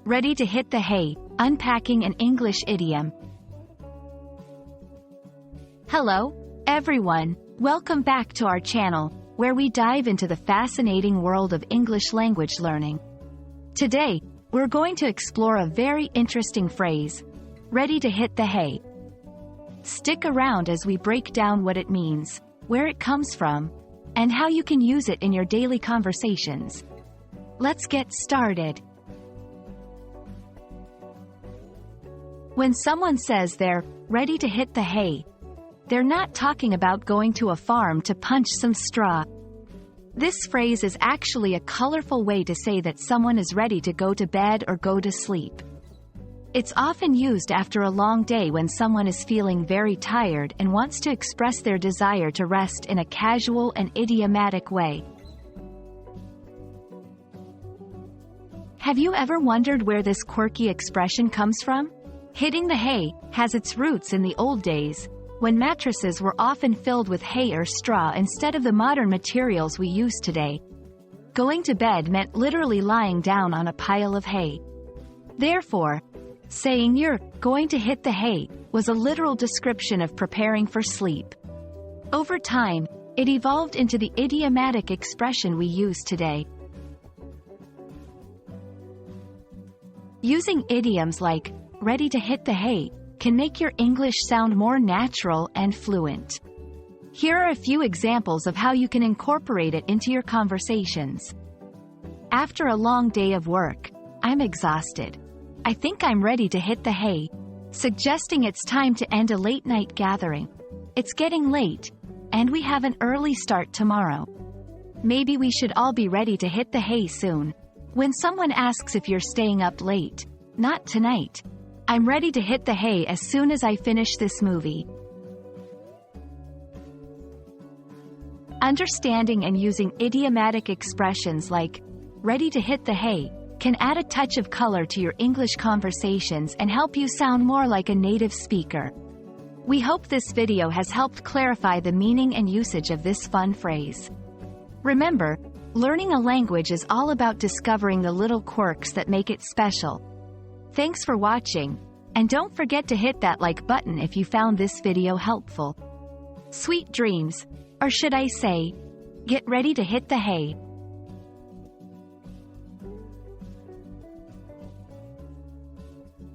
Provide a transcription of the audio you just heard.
Ready to hit the hay, unpacking an English idiom. Hello, everyone. Welcome back to our channel, where we dive into the fascinating world of English language learning. Today, we're going to explore a very interesting phrase, ready to hit the hay. Stick around as we break down what it means, where it comes from, and how you can use it in your daily conversations. Let's get started. When someone says they're ready to hit the hay, they're not talking about going to a farm to punch some straw. This phrase is actually a colorful way to say that someone is ready to go to bed or go to sleep. It's often used after a long day when someone is feeling very tired and wants to express their desire to rest in a casual and idiomatic way. Have you ever wondered where this quirky expression comes from? Hitting the hay has its roots in the old days, when mattresses were often filled with hay or straw instead of the modern materials we use today. Going to bed meant literally lying down on a pile of hay. Therefore, saying you're going to hit the hay was a literal description of preparing for sleep. Over time, it evolved into the idiomatic expression we use today. Using idioms like ready to hit the hay can make your English sound more natural and fluent. Here are a few examples of how you can incorporate it into your conversations. After a long day of work, I'm exhausted. I think I'm ready to hit the hay, suggesting it's time to end a late-night gathering. It's getting late, and we have an early start tomorrow. Maybe we should all be ready to hit the hay soon. When someone asks if you're staying up late, not tonight. I'm ready to hit the hay as soon as I finish this movie. Understanding and using idiomatic expressions like ready to hit the hay can add a touch of color to your English conversations and help you sound more like a native speaker. We hope this video has helped clarify the meaning and usage of this fun phrase. Remember, learning a language is all about discovering the little quirks that make it special. Thanks for watching, and don't forget to hit that like button if you found this video helpful. Sweet dreams, or should I say, get ready to hit the hay.